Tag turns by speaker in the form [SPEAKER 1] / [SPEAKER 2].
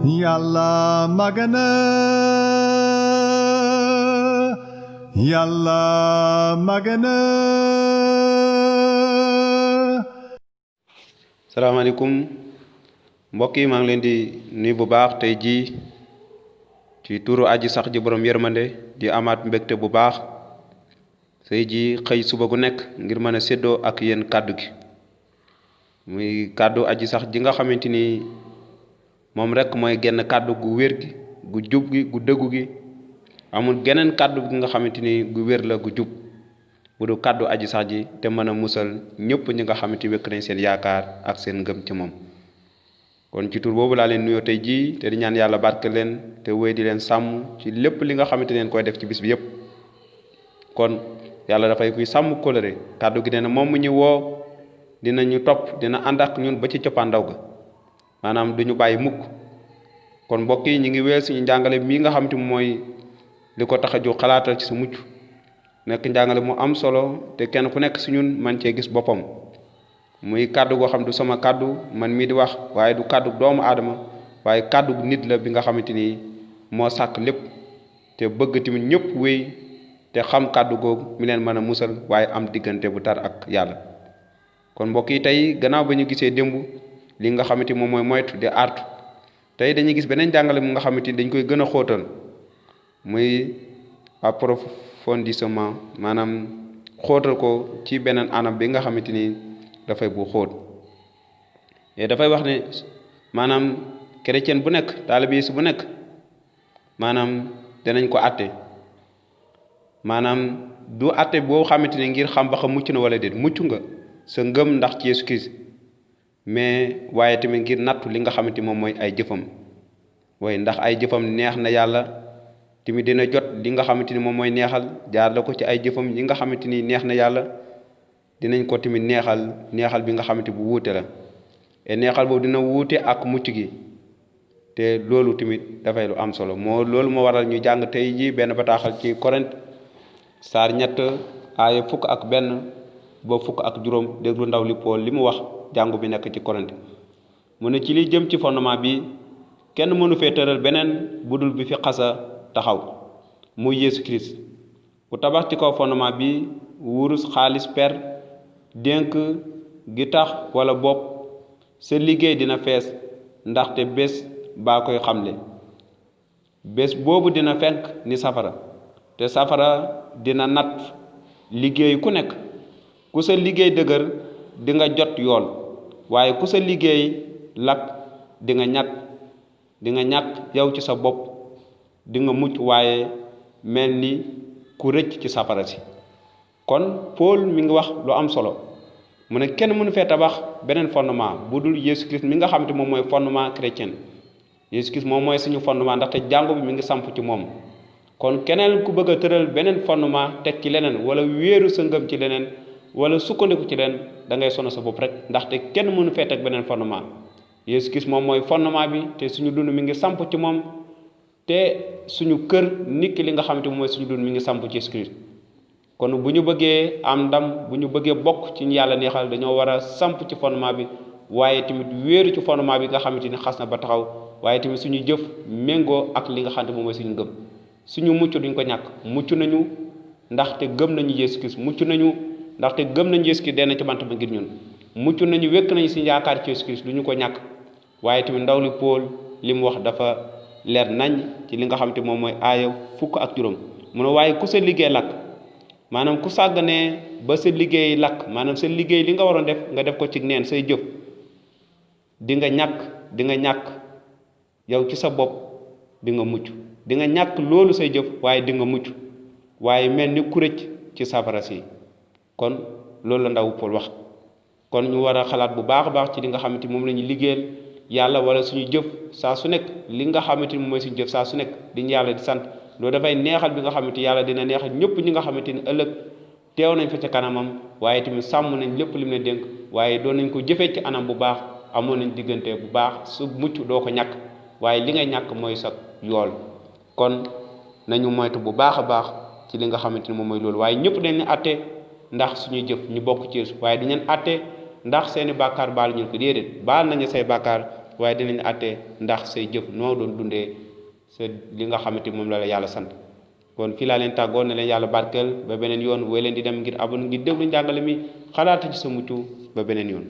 [SPEAKER 1] Yàlla magana Yàlla magana.
[SPEAKER 2] salaamaaleykum mbokk yi maa ngi leen di nuyu bu baax tey jii ci turu aji sax ji borom yërmande di amaat mbégte bu baax tey jii xëy suba gu nekk ngir mën a séddoo ak yéen kàddu gi muy kàddu aji sax ji nga xamante ni moom rek mooy genn kàddu gu wér gi gu jub gi gu dëggu gi amul geneen kàddu gi nga xamante ni gu wér la gu jub bu du kàddu aji sax ji te mën a musal ñëpp ñi nga xamante wékk nañ seen yaakaar ak seen ngëm ci moom. kon ci tur boobu laa leen nuyoo tey jii te di ñaan yàlla barke leen te wéy di leen sàmm ci lépp li nga xamante leen koy def ci bis bi yépp. kon yàlla dafay kuy sàmm kóllëre kàddu gi nee na moom mu ñu woo dinañu topp dina ànd ak ñun ba ci coppaandaw ga maanaam duñu bàyyi mukk. kon mbokk yi ñu ngi wéel suñu njàngale mii nga xamante mooy li ko tax a jóg xalaatal ci sa mucc nekk njàngale mu am solo te kenn ku nekk si ñun man cee gis boppam muy kàddu goo xam du sama kàddu man mii di wax waaye du kàddu doomu aadama waaye kàddu nit la bi nga xamante ni moo sàkk lépp te bëgg tamit ñëpp wéy te xam kàddu googu mi leen mën a musal waaye am diggante bu tar ak yàlla. kon mbokk yi tey gannaaw ba ñu gisee démb li nga xamante moom mooy moytu di artu tey dañuy gis beneen jàngale mu nga xamante ni dañ koy gën a xóotal muy approfondissement maanaam xóotal ko ci beneen anam bi nga xamante ni dafay bu xóot et dafay wax ne maanaam chrétien bu nekk taalibe Yeesu bu nekk maanaam danañ ko àtte maanaam du àtte boo xamante ni ngir xam ba xam mucc na wala déet mucc nga sa ngëm ndax ci Yeesu Kirist mais waaye tamit ngir nattu li nga xamante moom mooy ay jëfam waaye ndax ay jëfam neex na yàlla tamit dina jot li nga xamante ni moom mooy neexal jaar la ko ci ay jëfam yi nga xamante ni neex na yàlla dinañ ko tamit neexal bi nga xamante bu wuute la et neexal boobu dina wuute ak mucc gi te loolu tamit dafay lu am solo loolu moo waral ñu jàng tey ji benn bataaxal ci Korint saar 3 aaya 1 ba 5 déglu ndaw li Pool li mu wax jàngu bi nekk ci Korint mu ne ci li jëm ci fondement bi kenn mënu fee tëral beneen budul bi fi xasa taxaw muy Yeesu Kirist ku tabax ci kaw fondement bi wurus xaalis per dénk gi tax wala bopp sa liggéey dina fees ndaxte bés baa koy xamle bés boobu dina fenk ni safara te safara dina nat liggéey ku nekk ku sa liggéey dëgër di nga jot yool waaye ku sa liggéey lakk di nga ñàkk yow ci sa bopp di nga mucc waaye mel ni ku rëcc ci safara si. kon Paul mi ngi wax lu am solo mu ne kenn mënu fee tabax beneen fondement bu dul Yeesu Christ mi nga xamante moom mooy fondement chrétien Yeesu Christ moom mooy suñu fondement ndaxte jàngu bi mi ngi samp ci moom. kon keneen ku bëgg a tëral beneen fondement teg ci leneen wala wéeru sa ngëm ci leneen wala sukkandiku ci leen da ngay sonn sa bopp rek ndaxte kenn mënu fee teg beneen fondement Yeesu Christ moom mooy fondement bi te suñu dund mi ngi samp ci moom te suñu kër nit ki li nga xamante moom mooy suñu dund mi ngi samp ci Yeesu Christ. kon bu ñu bëggee am ndam bu ñu bëggee bokk ci ñu yàlla neexal dañoo war a samp ci fondement bi waaye tamit wéeru ci fondement bi nga xamante ni xas na ba taxaw waaye tamit suñu jëf méngoo ak li nga xamante moom mooy suñu ngëm suñu mucc duñ ko ñàkk mucc nañu ndaxte gëm nañu Yeesu Kirist mucc nañu ndaxte gëm nañu Yeesu Kirist dee na ci bant ba ngir ñun mucc nañu wékk nañu suñu yaakaar ci Yeesu Kirist duñu ko ñàkk waaye tamit ndaw li Pool li mu wax dafa leer nañ ci li nga xamante moom mooy aaya 10 mu ne waaye ku sa liggéey lakk maanaam ku sàgganee ba sa liggéey lakk maanaam sa liggéey li nga waroon def nga def ko ci neen say jëf di nga ñàkk yow ci sa bopp di nga mucc di nga ñàkk loolu say jëf waaye di nga mucc waaye mel ni ku rëcc ci safara si. kon loolu la ndaw Pool wax kon ñu war a xalaat bu baax a baax ci li nga xamante moom la ñu liggéeyal yàlla wala suñu jëf saa su nekk li nga xamante ni moom mooy suñu jëf saa su nekk di ñu yàlla di sant loolu dafay neexal bi nga xamante yàlla dina neexal ñëpp ñi nga xamante ni ëllëg teew nañ fa ca kanamam waaye tamit sàmm nañ lépp li mu leen dénk waaye doon nañ ko jëfee ci anam bu baax amoon nañ diggante bu baax su mucc doo ko ñàkk waaye li ngay ñàkk mooy sa yool. kon nañu moytu bu baax a baax ci li nga xamante ni moom mooy loolu waaye ñëpp dañ leen àtte ndax suñuy jëf ñu bokk ci waaye dañ leen àtte ndax seeni bàkkaar baal ñu ko déedéet baal nañu say bàkkaar waaye dinañ àtte ndax say jëf noo doon dundee sa li nga xamante moom la yàlla sant. kon fii laa leen tàggoon ne leen yàlla barkeel ba beneen yoon woy leen di dem ngir abon ngir déglu njàngale mi xalaat ci sa mucc ba beneen yoon.